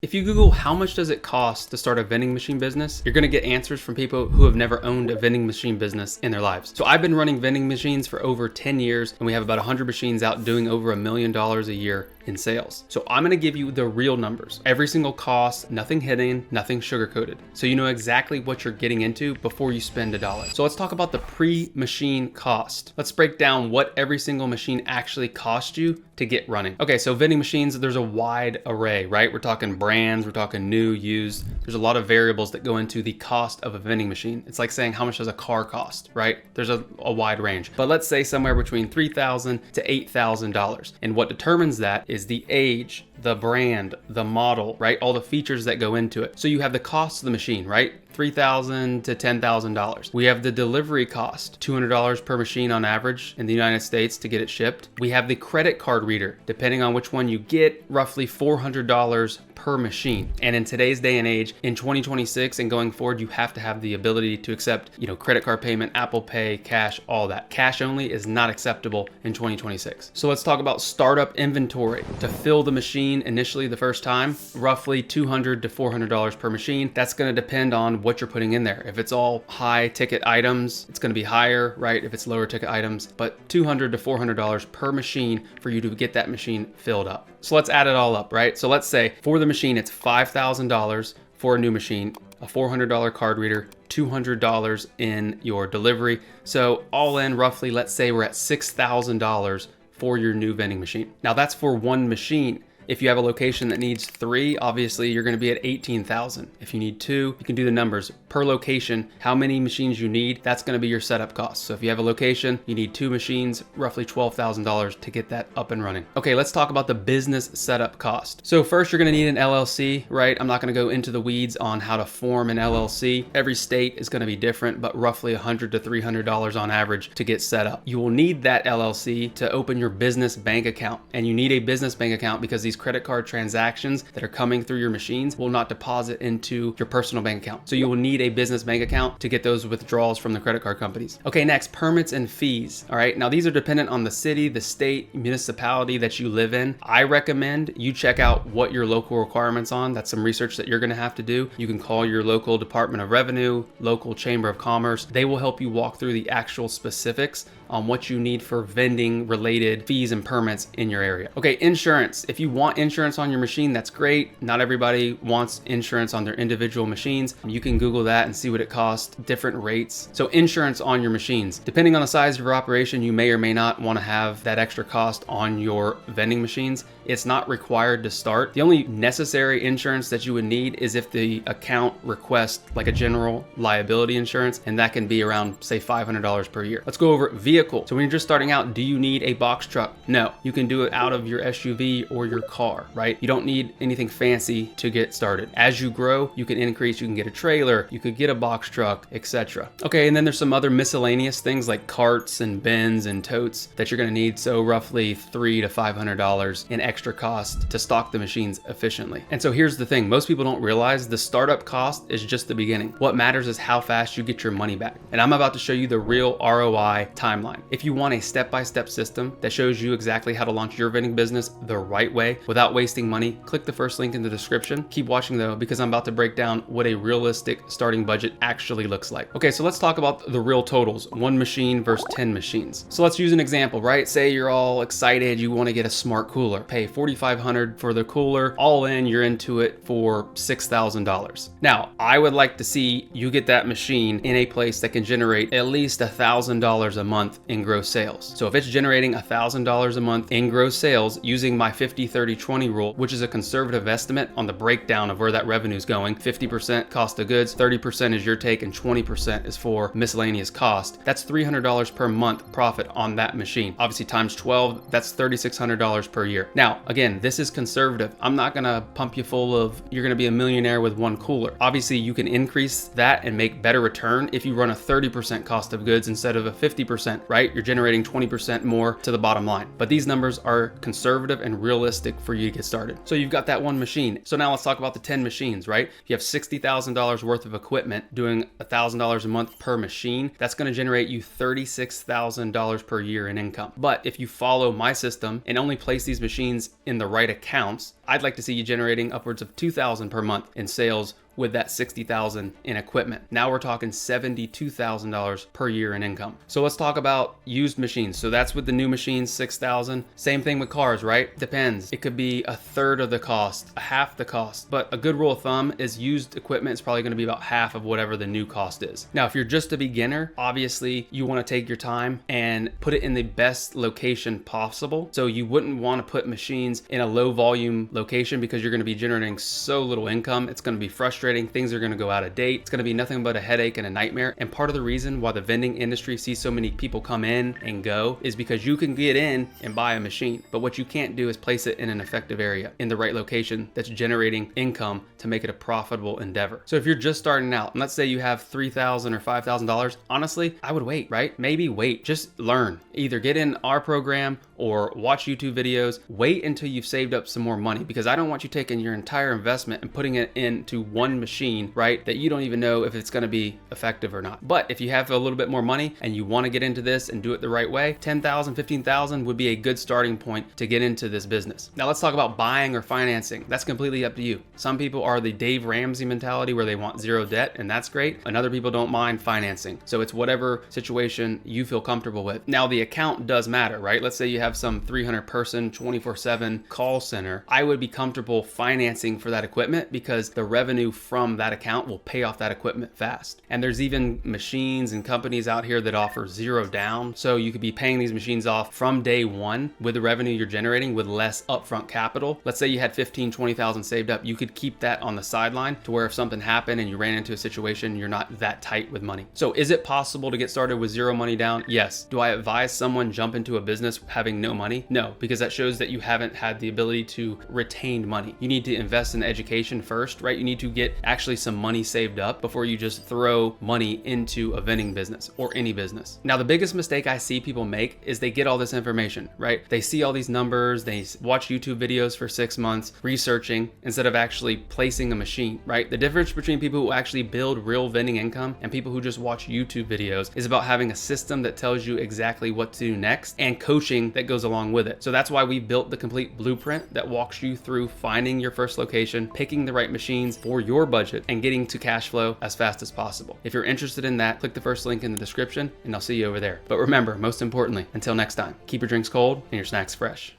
If you Google how much does it cost to start a vending machine business, you're gonna get answers from people who have never owned a vending machine business in their lives. So I've been running vending machines for over 10 years and we have about 100 machines out doing over $1 million a year in sales. So I'm gonna give you the real numbers, every single cost, nothing hidden, nothing sugar-coated. So you know exactly what you're getting into before you spend $1. So let's talk about the pre-machine cost. Let's break down what every single machine actually cost you to get running. Okay, so vending machines, there's a wide array, right? We're talking brands, we're talking new, used. There's a lot of variables that go into the cost of a vending machine. It's like saying how much does a car cost, right? There's a wide range, but let's say somewhere between $3,000 to $8,000. And what determines that is the age, the brand, the model, right? All the features that go into it. So you have the cost of the machine, right? $3,000 to $10,000. We have the delivery cost, $200 per machine on average in the United States to get it shipped. We have the credit card reader, depending on which one you get, roughly $400 per machine. And in today's day and age, in 2026 and going forward, you have to have the ability to accept, credit card payment, Apple Pay, cash, all that. Cash only is not acceptable in 2026. So let's talk about startup inventory. To fill the machine initially the first time, roughly $200 to $400 per machine. That's gonna depend on what you're putting in there. If it's all high ticket items, it's gonna be higher, right? If it's lower ticket items, but $200 to $400 per machine for you to get that machine filled up. So let's add it all up, right? So let's say for the machine, it's $5,000 for a new machine, a $400 card reader, $200 in your delivery. So all in roughly, let's say we're at $6,000 for your new vending machine. Now that's for one machine. If you have a location that needs 3, obviously you're gonna be at 18,000. If you need 2, you can do the numbers. Per location, how many machines you need, that's gonna be your setup cost. So if you have a location, you need 2 machines, roughly $12,000 to get that up and running. Okay, let's talk about the business setup cost. So first you're gonna need an LLC, right? I'm not gonna go into the weeds on how to form an LLC. Every state is gonna be different, but roughly $100 to $300 on average to get set up. You will need that LLC to open your business bank account. And you need a business bank account because these credit card transactions that are coming through your machines will not deposit into your personal bank account. So you will need a business bank account to get those withdrawals from the credit card companies. Okay, next, permits and fees. All right, now these are dependent on the city, the state, municipality that you live in. I recommend you check out what your local requirements on. That's some research that you're gonna have to do. You can call your local Department of Revenue, local Chamber of Commerce. They will help you walk through the actual specifics on what you need for vending related fees and permits in your area. Okay, insurance. If you want insurance on your machine, that's great. Not everybody wants insurance on their individual machines. You can Google that and see what it costs, different rates. So insurance on your machines. Depending on the size of your operation, you may or may not want to have that extra cost on your vending machines. It's not required to start. The only necessary insurance that you would need is if the account requests like a general liability insurance, and that can be around, say, $500 per year. Let's go over vehicle. So when you're just starting out, do you need a box truck? No, you can do it out of your SUV or your car, right? You don't need anything fancy to get started. As you grow, you can increase, you can get a trailer, you could get a box truck, etc. Okay, and then there's some other miscellaneous things like carts and bins and totes that you're gonna need. So roughly $300 to $500 in extra cost to stock the machines efficiently. And so here's the thing, most people don't realize the startup cost is just the beginning. What matters is how fast you get your money back. And I'm about to show you the real ROI timeline. If you want a step-by-step system that shows you exactly how to launch your vending business the right way without wasting money, click the first link in the description. Keep watching though, because I'm about to break down what a realistic starting budget actually looks like. Okay, so let's talk about the real totals, 1 machine versus 10 machines. So let's use an example, right? Say you're all excited, you want to get a smart cooler, pay $4,500 for the cooler, all in, you're into it for $6,000. Now, I would like to see you get that machine in a place that can generate at least $1,000 a month in gross sales. So if it's generating $1,000 a month in gross sales using my 50-30-20 rule, which is a conservative estimate on the breakdown of where that revenue is going, 50% cost of goods, 30% is your take, and 20% is for miscellaneous cost. That's $300 per month profit on that machine. Obviously times 12, that's $3,600 per year. Now, again, this is conservative. I'm not gonna pump you full of, you're gonna be a millionaire with 1 cooler. Obviously you can increase that and make better return if you run a 30% cost of goods instead of a 50%, right? You're generating 20% more to the bottom line. But these numbers are conservative and realistic for you to get started. So you've got that 1 machine. So now let's talk about the 10 machines, right? You have $60,000 worth of equipment doing $1,000 a month per machine. That's gonna generate you $36,000 per year in income. But if you follow my system and only place these machines machines in the right accounts, I'd like to see you generating upwards of $2,000 per month in sales with that $60,000 in equipment. Now we're talking $72,000 per year in income. So let's talk about used machines. So that's with the new machines, $6,000. Same thing with cars, right? Depends. It could be a third of the cost, a half the cost, but a good rule of thumb is used equipment is probably gonna be about half of whatever the new cost is. Now, if you're just a beginner, obviously you wanna take your time and put it in the best location possible. So you wouldn't wanna put machines in a low volume location because you're gonna be generating so little income. It's gonna be frustrating. Things are going to go out of date. It's going to be nothing but a headache and a nightmare. And part of the reason why the vending industry sees so many people come in and go is because you can get in and buy a machine, but what you can't do is place it in an effective area in the right location that's generating income to make it a profitable endeavor. So if you're just starting out, and let's say you have $3,000 or $5,000, honestly, I would wait, right? Maybe wait, just learn. Either get in our program or watch YouTube videos. Wait until you've saved up some more money, because I don't want you taking your entire investment and putting it into one machine, right, that you don't even know if it's going to be effective or not. But if you have a little bit more money and you want to get into this and do it the right way, $10,000, $15,000 would be a good starting point to get into this business. Now let's talk about buying or financing. That's completely up to you. Some people are the Dave Ramsey mentality where they want zero debt, and that's great. And other people don't mind financing. So it's whatever situation you feel comfortable with. Now the account does matter, right? Let's say you have some 300 person 24/7 call center. I would be comfortable financing for that equipment because the revenue from that account will pay off that equipment fast. And there's even machines and companies out here that offer zero down. So you could be paying these machines off from day one with the revenue you're generating with less upfront capital. Let's say you had 15, 20,000 saved up. You could keep that on the sideline to where if something happened and you ran into a situation, you're not that tight with money. So is it possible to get started with zero money down? Yes. Do I advise someone jump into a business having no money? No, because that shows that you haven't had the ability to retain money. You need to invest in education first, right? You need to get actually some money saved up before you just throw money into a vending business or any business. Now, the biggest mistake I see people make is they get all this information, right? They see all these numbers, they watch YouTube videos for 6 months researching instead of actually placing a machine, right? The difference between people who actually build real vending income and people who just watch YouTube videos is about having a system that tells you exactly what to do next and coaching that goes along with it. So that's why we built the complete blueprint that walks you through finding your first location, picking the right machines for your budget, and getting to cash flow as fast as possible. If you're interested in that, click the first link in the description and I'll see you over there. But remember, most importantly, until next time, keep your drinks cold and your snacks fresh.